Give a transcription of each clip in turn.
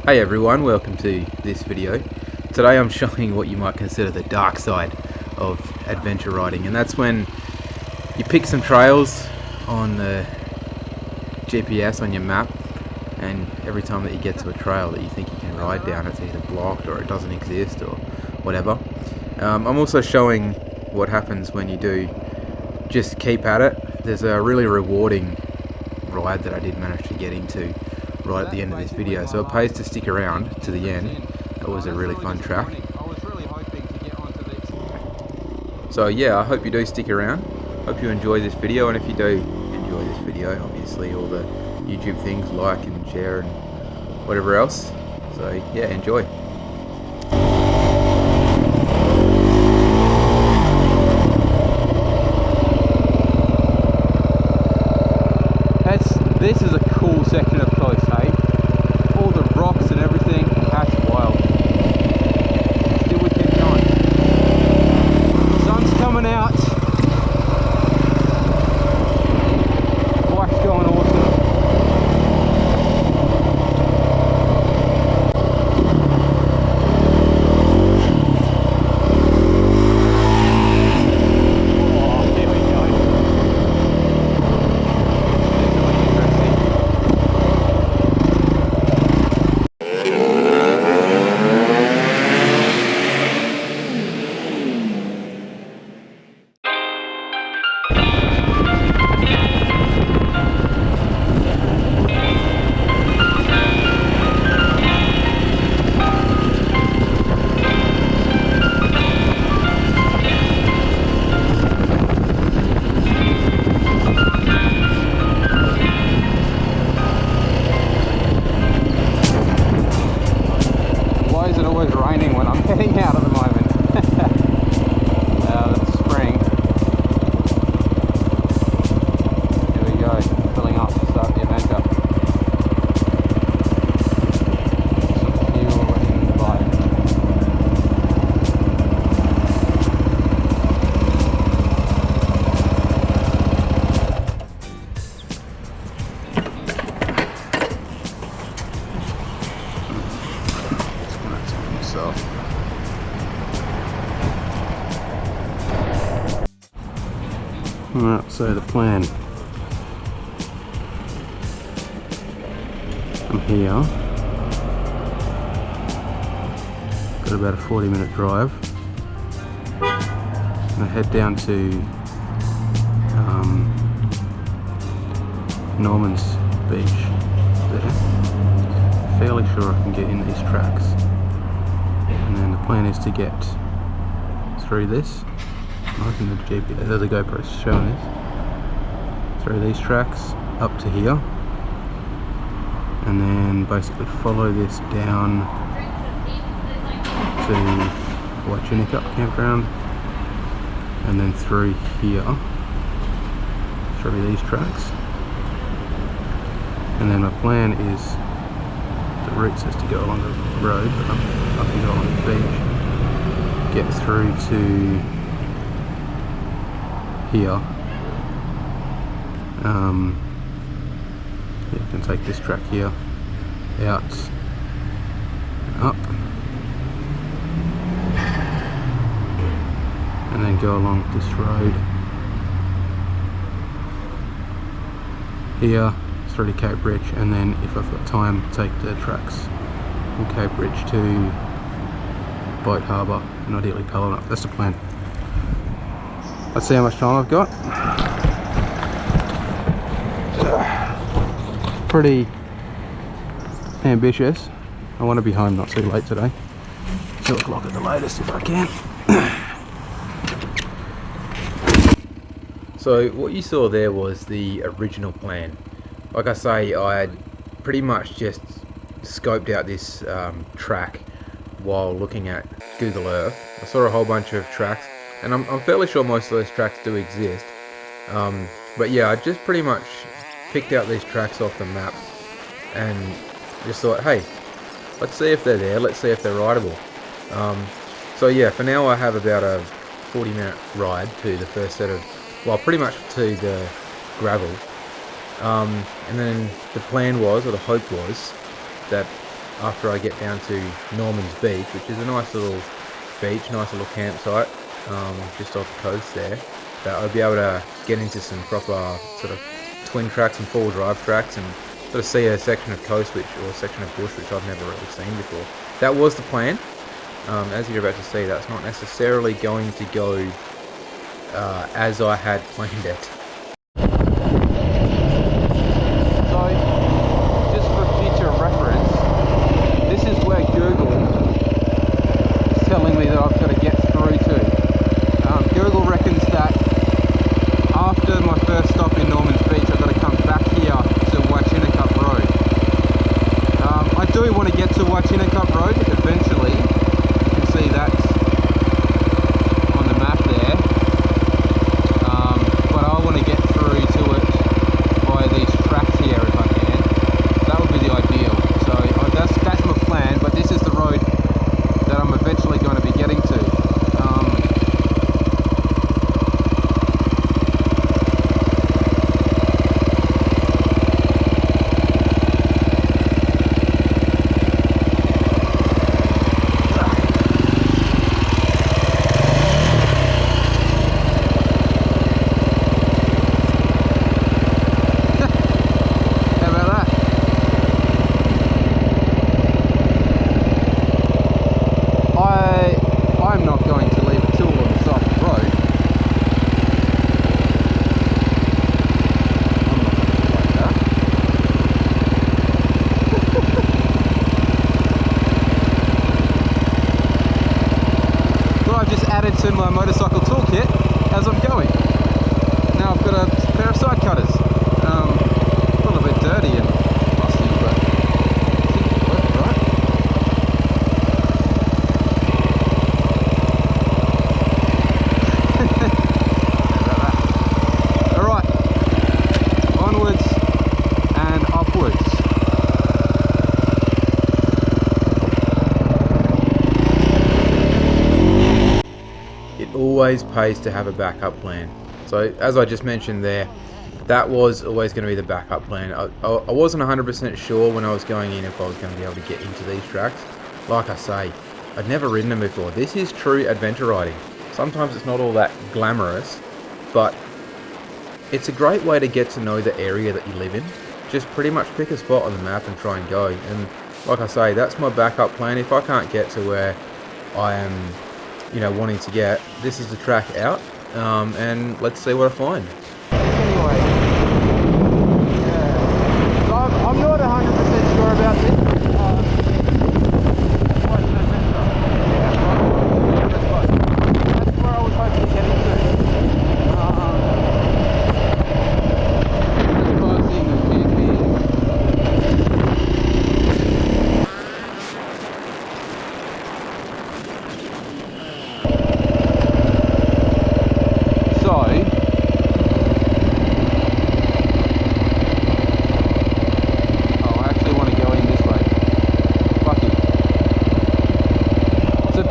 Hey everyone, welcome to this video. Today I'm showing what you might consider the dark side of adventure riding, and that's when you pick some trails on the GPS on your map, and every time that you get to a trail that you think you can ride down, it's either blocked or it doesn't exist or whatever. I'm also showing what happens when you do just keep at it. There's a really rewarding ride that I did manage to get into right at the end of this video, so it pays to stick around to the end. That was a really fun track. So yeah, I hope you do stick around. Hope you enjoy this video, and if you do enjoy this video, obviously all the YouTube things, like and share and whatever else. So yeah, enjoy. This is a cool section of coast, hey? All the rocks and everything, that's wild. Still we keep going. Sun's coming out. Bike's going awesome. Heading out at the moment. That's spring. Here we go, filling up to start the adventure. Some fuel in the bike. Let's put myself. Alright, so the plan. I'm here. Got about a 40-minute drive. I'm gonna head down to Norman's Beach there. Fairly sure I can get in these tracks. And then the plan is to get through this. I think the GPS, there's a GoPro showing this. Through these tracks up to here, and then basically follow this down to Waychinicup campground, and then through here, through these tracks. And then my plan is, the route says to go along the road, but I can go along the beach, get through to here. You can take this track here out and up, and then go along this road here through to Cape Bridge, and then if I've got time, take the tracks from Cape Bridge to Boat Harbour and ideally Pelham. That's the plan. Let's see how much time I've got. Pretty ambitious. I want to be home not too late today. 2 o'clock at the latest if I can. So what you saw there was the original plan. Like I say, I had pretty much just scoped out this track while looking at Google Earth. I saw a whole bunch of tracks, and I'm fairly sure most of those tracks do exist. But yeah, I just pretty much picked out these tracks off the map and just thought, hey, let's see if they're there, let's see if they're rideable. So yeah, for now I have about a 40-minute ride to the first set of, well, pretty much to the gravel. And then the plan was, or the hope was, that after I get down to Norman's Beach, which is a nice little beach, nice little campsite, just off the coast there, that I'll be able to get into some proper sort of twin tracks and four-wheel drive tracks and sort of see a section of coast or a section of bush which I've never really seen before. That was the plan. As you're about to see, that's not necessarily going to go as I had planned it. So, just for future reference, this is where Google is telling me that I've got to get through to. Google reckons that after my first stop in Norman's Beach, I've got to come back here to Waychinicup Road. I do want to get to Waychinicup Road eventually. You can see that's on the map there. But I want to get through to it via these tracks here if I can. That would be the ideal. So that's my plan, but this is the road that I'm eventually going to be getting to. To my motorcycle toolkit as I'm going. Now I've got a pair of side cutters. A little bit dirty and rusty, but I think it'll work, right? Alright, onwards and upwards. Always pays to have a backup plan. So as I just mentioned there, that was always going to be the backup plan. I wasn't 100% sure when I was going in if I was going to be able to get into these tracks. Like I say, I'd never ridden them before. This is true adventure riding. Sometimes it's not all that glamorous, but it's a great way to get to know the area that you live in. Just pretty much pick a spot on the map and try and go. And like I say, that's my backup plan. If I can't get to where I am wanting to get, this is the track out, and let's see what I find. Anyway, yeah. So I'm not 100% sure about this. That's where I was hoping to get into.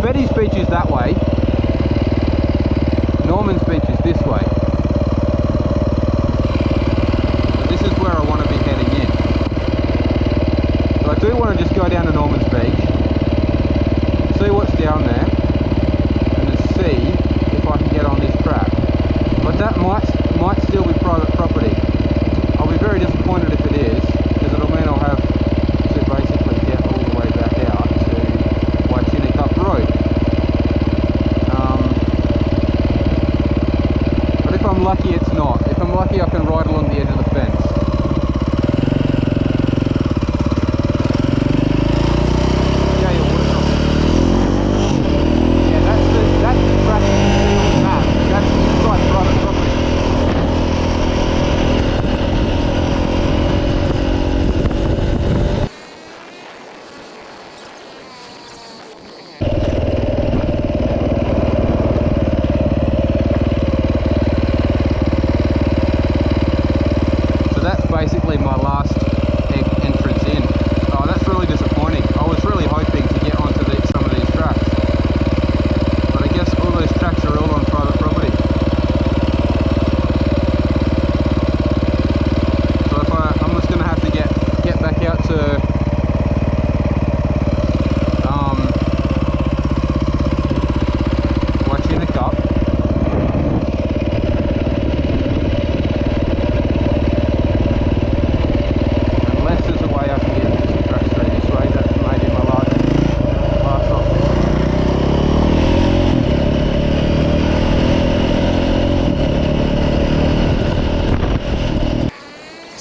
Betty's Beach is that way, Norman's Beach is this way. So this is where I want to be heading in. So I do want to just go down to Norman's Beach, see what's down there, and then see if I can get on this track. But that might still be private property. I'll be very disappointed if it is, because it'll mean I'll have to basically get all the way back out to Waychinicup Road. But if I'm lucky, it's not. If I'm lucky, I can ride along the edge of the fence.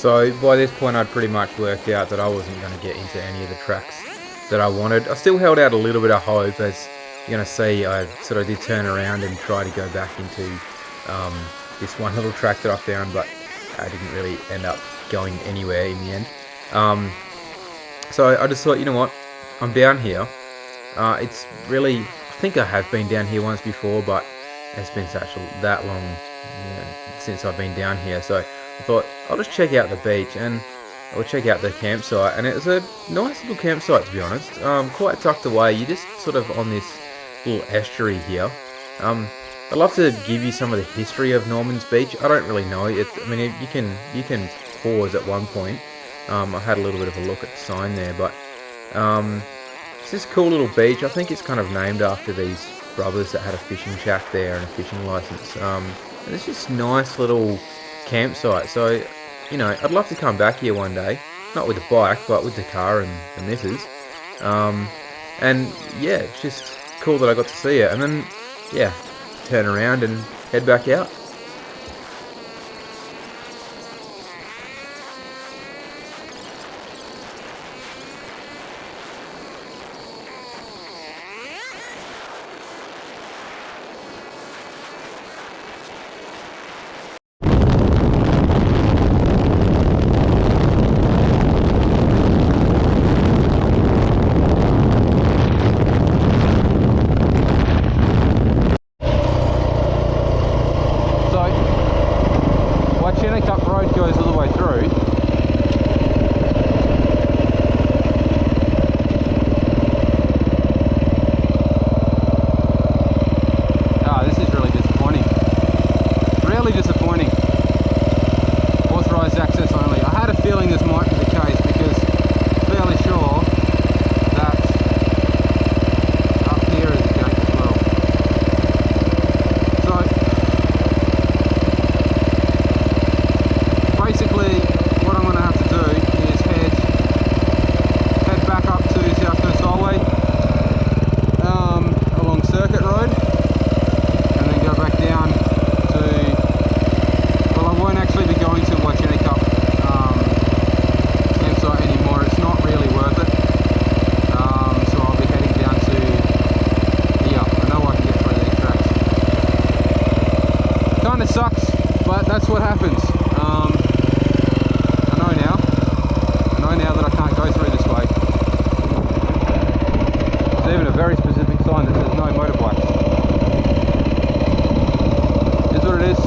So by this point I'd pretty much worked out that I wasn't going to get into any of the tracks that I wanted. I still held out a little bit of hope, as you're going to see. I sort of did turn around and try to go back into this one little track that I found, but I didn't really end up going anywhere in the end. So I just thought, you know what, I'm down here. It's really, I think I have been down here once before, but it's been that long, since I've been down here. So I thought I'll just check out the beach, and I'll check out the campsite. And it was a nice little campsite, to be honest. Quite tucked away. You're just sort of on this little estuary here. I'd love to give you some of the history of Norman's Beach. I don't really know. I mean, you can pause at one point. I had a little bit of a look at the sign there, but it's this cool little beach. I think it's kind of named after these brothers that had a fishing shack there and a fishing license. And it's just nice little campsite. So, I'd love to come back here one day, not with the bike, but with the car and the missus. And yeah, it's just cool that I got to see it. And then, yeah, turn around and head back out. Waychinicup Road goes all the way through. This is really disappointing. Really disappointing. Authorised access only. I had a feeling this might be the case, because I'm fairly sure that up here is the gate as well. So basically, what I'm going to have to do is head back up to South Coast Highway along Circuit Road, and then go back down to, well, I won't actually be going to Waychinicup campsite anymore. It's not really worth it. So I'll be heading down to here. I know I can get through these tracks. Kind of sucks, but that's what happens. I know now that I can't go through this way. There's even a very specific sign that says no motorbikes. Is what it is.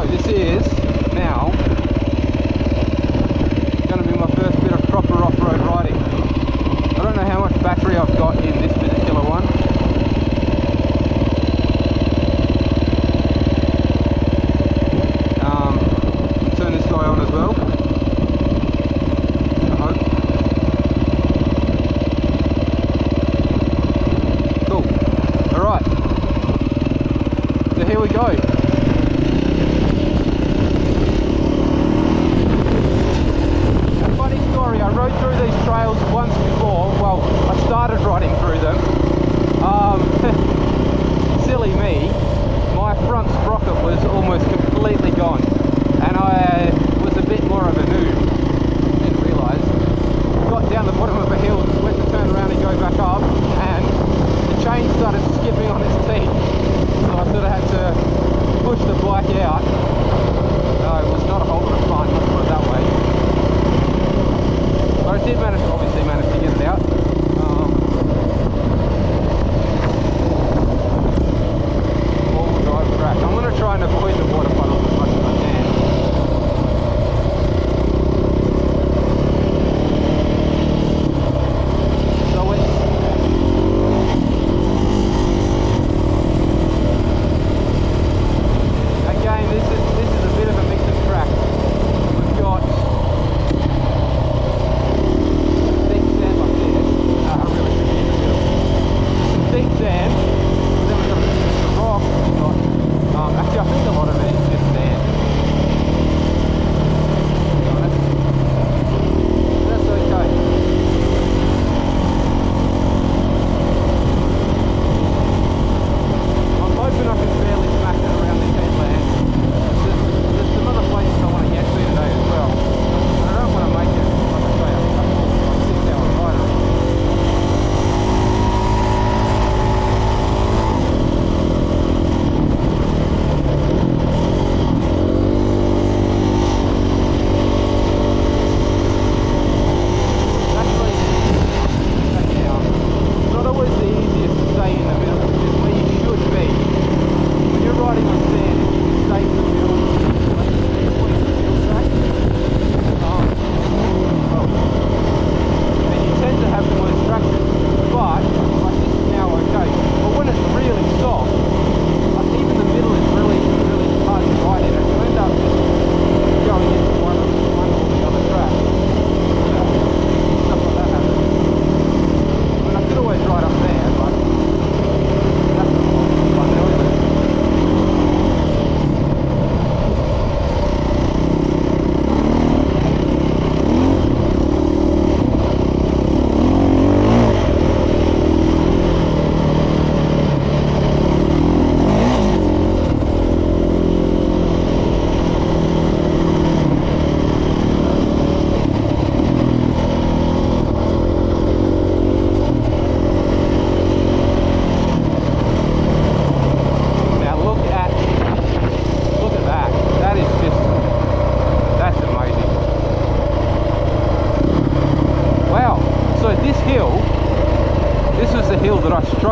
This is now going to be my first bit of proper off-road riding. I don't know how much battery I've got in this particular one. Turn this guy on as well, I hope. Cool. Alright, so here we go. I rode through these trails once before. Well, I started riding through them. Silly me, my front sprocket was almost completely gone, and I was a bit more of a noob. Didn't realise. Got down the bottom of a hill, went to turn around and go back up, and the chain started skipping on its teeth. So I sort of had to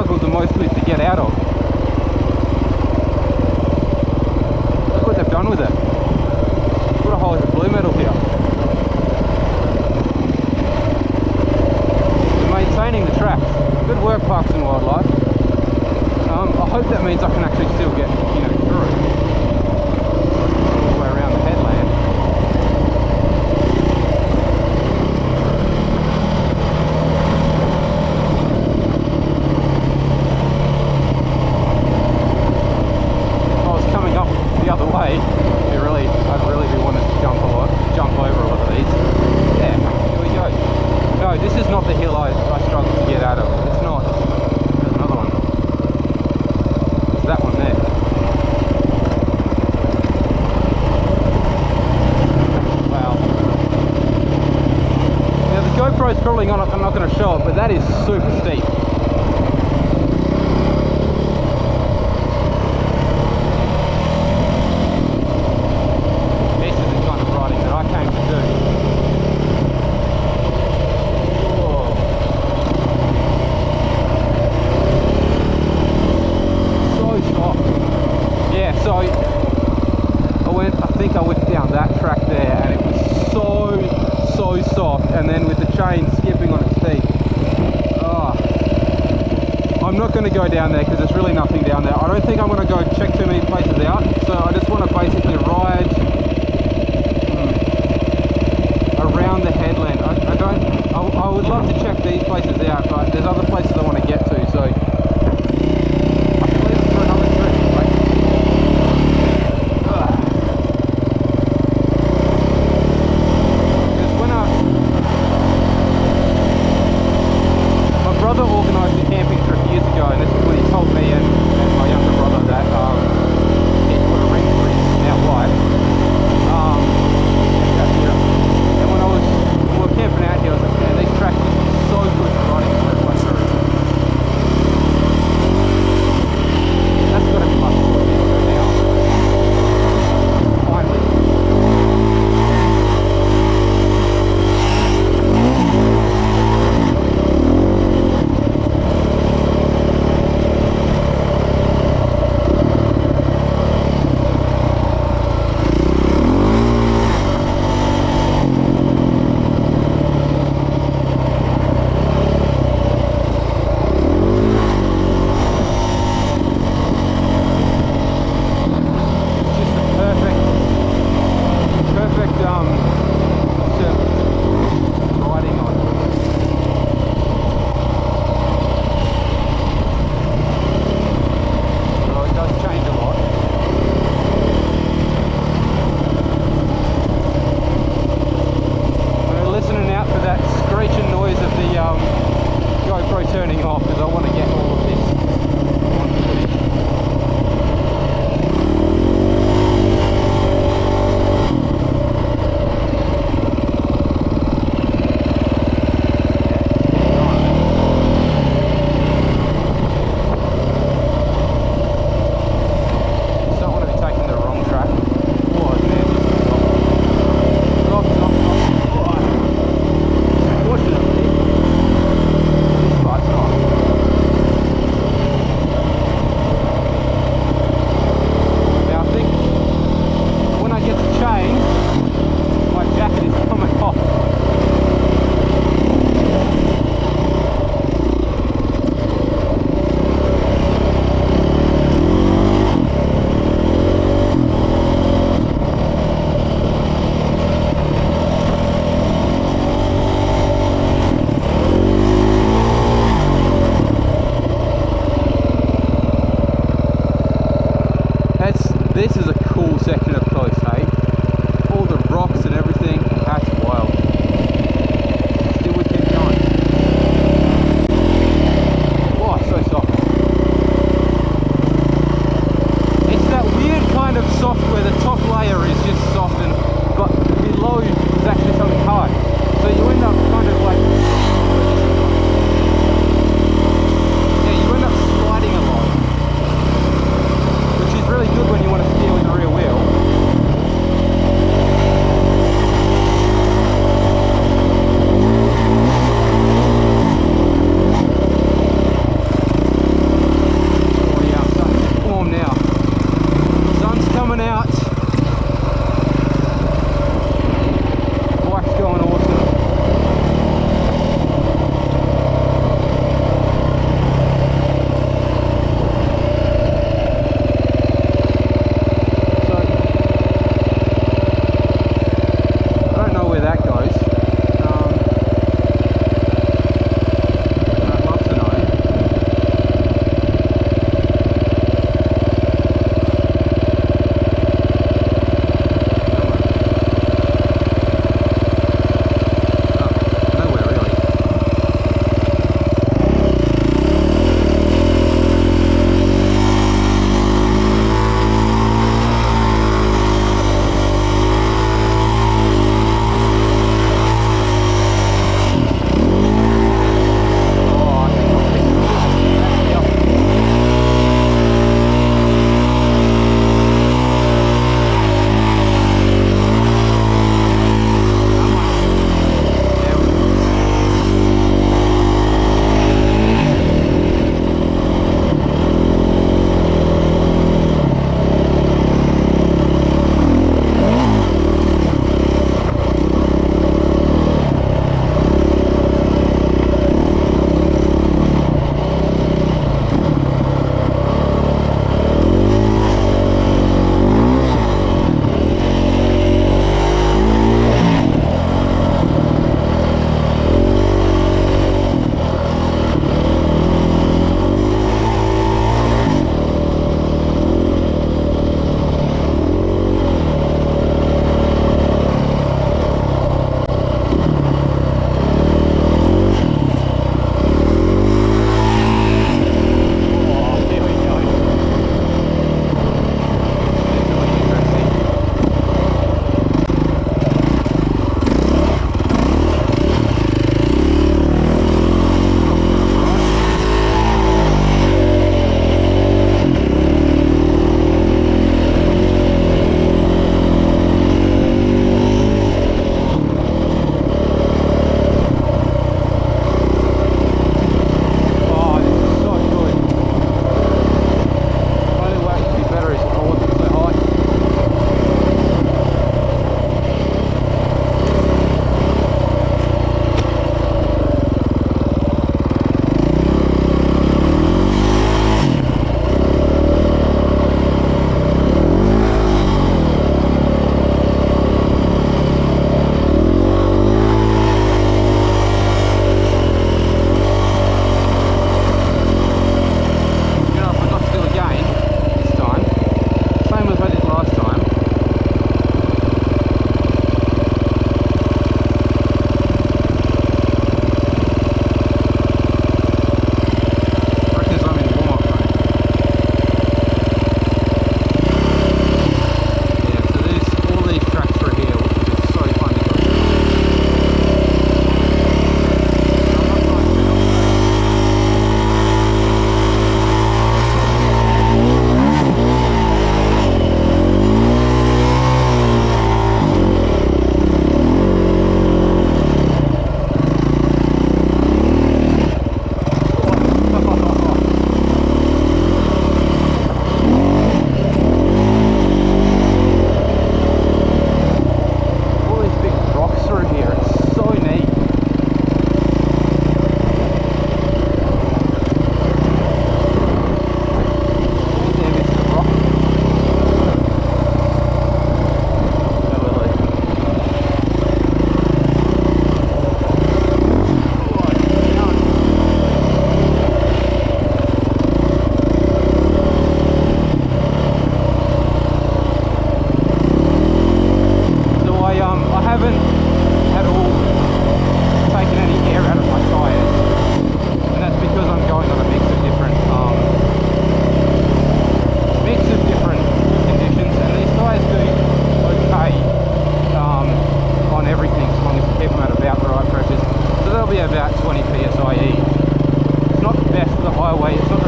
struggled the most with to get out of. Look what they've done with it. Put a whole heap of blue metal here. They're maintaining the tracks. Good work, Parks and Wildlife. I hope that means I can actually still get, you know, through all the way around the headland. If I was coming up the other way, I'd really be wanting to jump over a lot of these. Yeah, here we go. No, this is not the hill I struggled to get out of. It's not. There's another one. There's that one there. Wow. Now the GoPro's probably not, I'm not going to show it, but that is super steep. This is the kind of riding that I came to do. So I think I went down that track there and it was so soft, and then with the chain skipping on its teeth. I'm not going to go down there because there's really nothing down there. I don't think I'm going to go check too many places out, so I just want to basically ride around the headland. I would love to check these places out, but there's other places I want to get to, so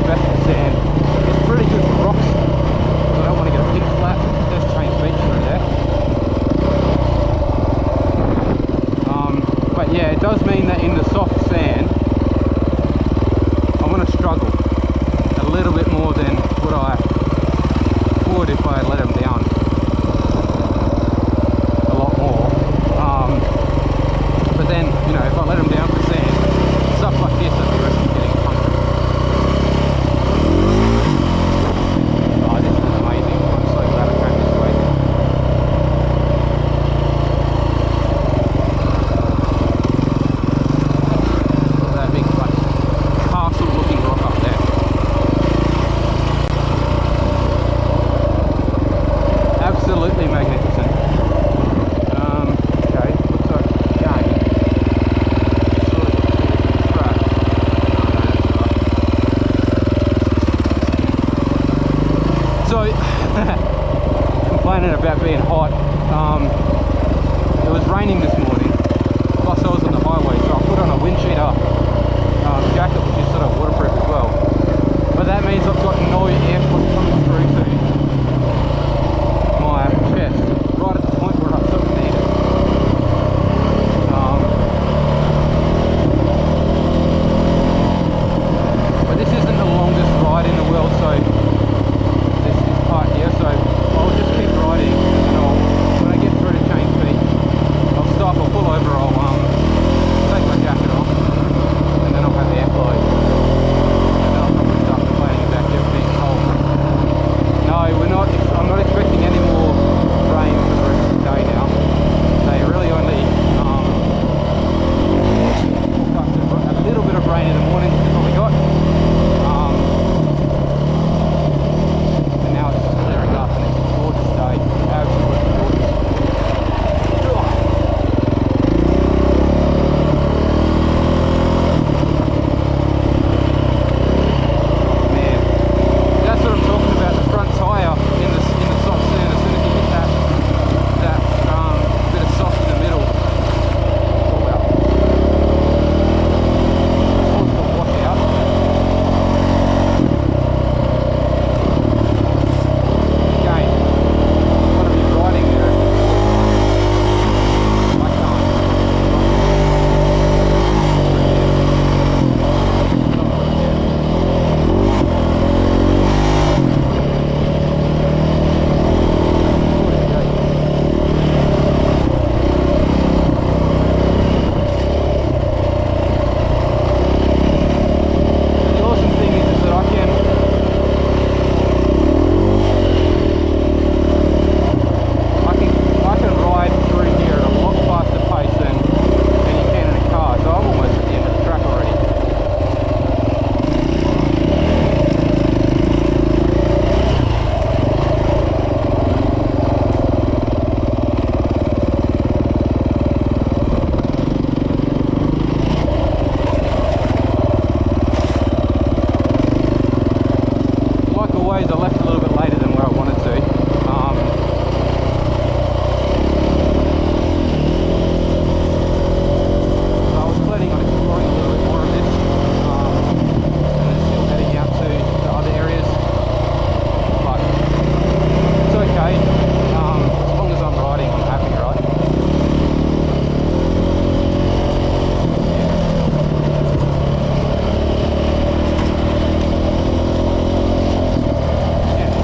the best for sand. It's pretty good for rocks. I don't want to get a big flat. There's Cheynes Beach through there. But yeah, it does mean that in the soft sand, I'm going to struggle a little bit more than what I would if I let them down a lot more. But then, you know, if I let them down for sand, stuff like this, I'd be risking getting punctured. Oh, this is amazing. I'm so glad I came this way. Look at that big like, castle looking rock up there. Absolutely magnificent. Okay, looks like again, sort of track. So, complaining about being hot. It was raining this morning, plus I was on the highway, so I put on a wind cheater jacket, which is sort of waterproof as well. But that means I've got no airflow coming through to my chest, right at the point where I sort of need it. But this isn't the longest ride in the world, so this part here, so I'll just keep riding, and when I get through to Cheynes Beach, I'll stop, I'll pull over, I'll take my jacket off, and then I'll have the airflow, and then I'll probably start complaining about it being cold. No, I'm not expecting any more rain for the rest of the day now. They really only forecasted a little bit of rain in the morning, which is what we got. And now it's just clearing up, and it's a gorgeous day. Absolutely gorgeous. Man, that's what I'm talking about. The front tyre in the soft sand. As soon as you hit that bit of soft in the middle, it's all out. It's all got wash out. Again, I want to be riding there. I can't. The awesome thing is that I can ride through here at a lot faster pace than you can in a car, so I'm almost at the end of the track already. Like always, I left a little bit later than where I wanted to. So I was planning on exploring a little bit more of this, and then still heading out to the other areas. But it's okay. As long as I'm riding, I'm happy, right? Yeah.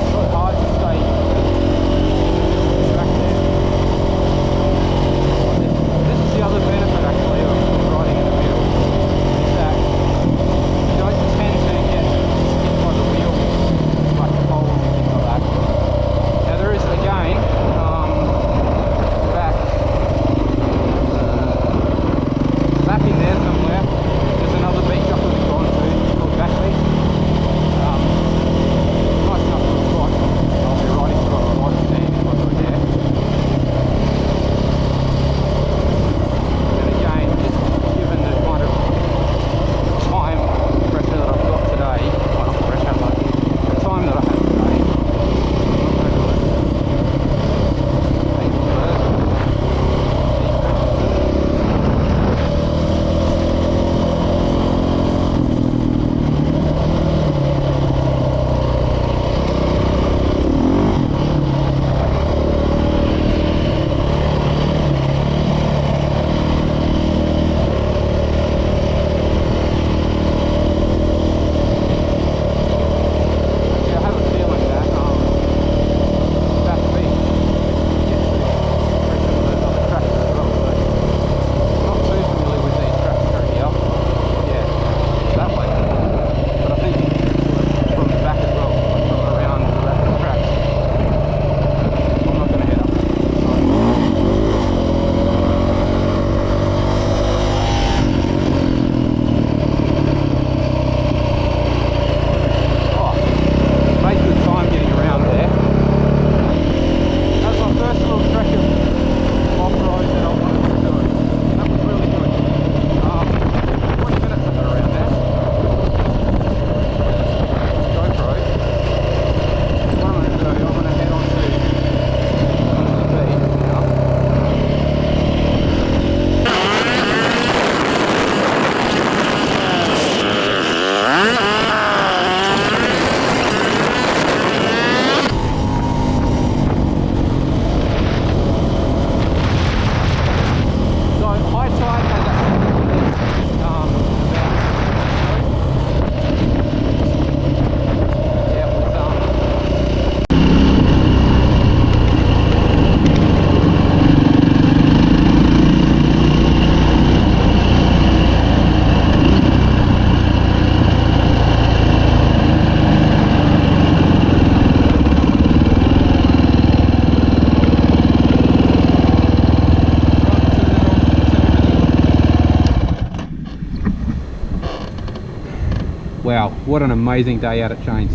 What an amazing day out at Cheynes.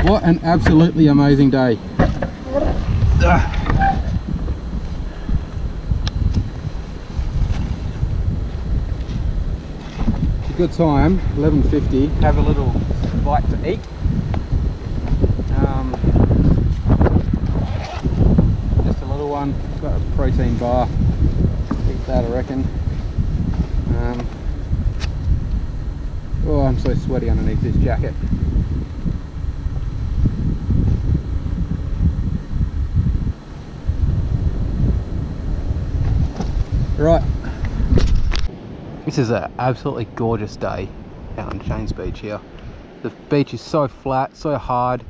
What an absolutely amazing day. It's a good time, 11:50, have a little bite to eat. Just a little one, got a protein bar, eat that I reckon. Oh, I'm so sweaty underneath this jacket. Right, this is an absolutely gorgeous day out on Cheynes Beach here. The beach is so flat, so hard.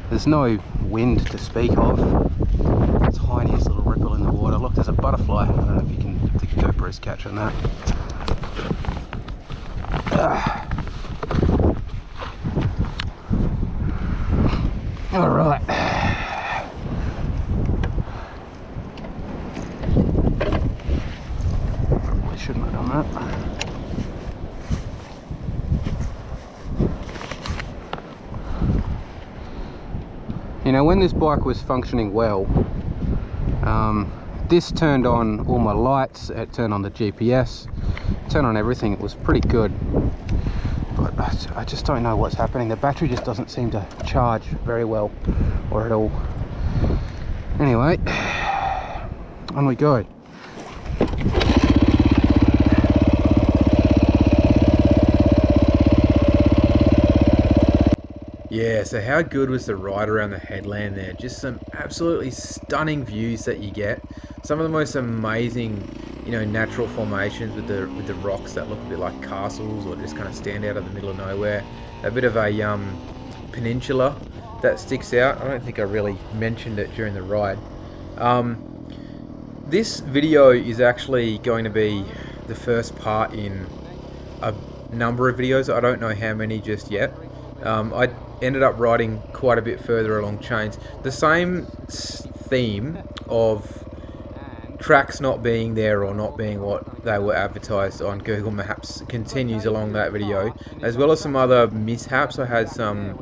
There's no wind to speak of. Tiniest little ripple in the water. Look, there's a butterfly. I don't know if you can, the GoPro's catching that. All right. Probably shouldn't have done that. You know, when this bike was functioning well, this turned on all my lights, it turned on the GPS, turned on everything. It was pretty good. But I just don't know what's happening. The battery just doesn't seem to charge very well or at all. Anyway, on we go. Yeah, so how good was the ride around the headland there? Just some absolutely stunning views that you get. Some of the most amazing, you know, natural formations with the rocks that look a bit like castles or just kind of stand out of the middle of nowhere. A bit of a peninsula that sticks out. I don't think I really mentioned it during the ride. This video is actually going to be the first part in a number of videos. I don't know how many just yet. I ended up riding quite a bit further along Cheynes. The same theme of tracks not being there or not being what they were advertised on Google Maps continues along that video, as well as some other mishaps. I had some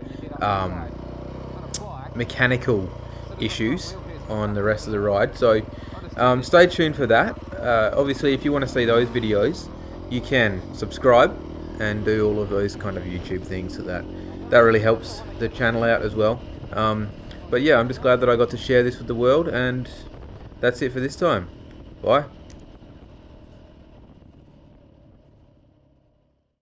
mechanical issues on the rest of the ride, so stay tuned for that. Obviously, if you want to see those videos, you can subscribe and do all of those kind of YouTube things, so that really helps the channel out as well. But yeah, I'm just glad that I got to share this with the world, and that's it for this time. Bye.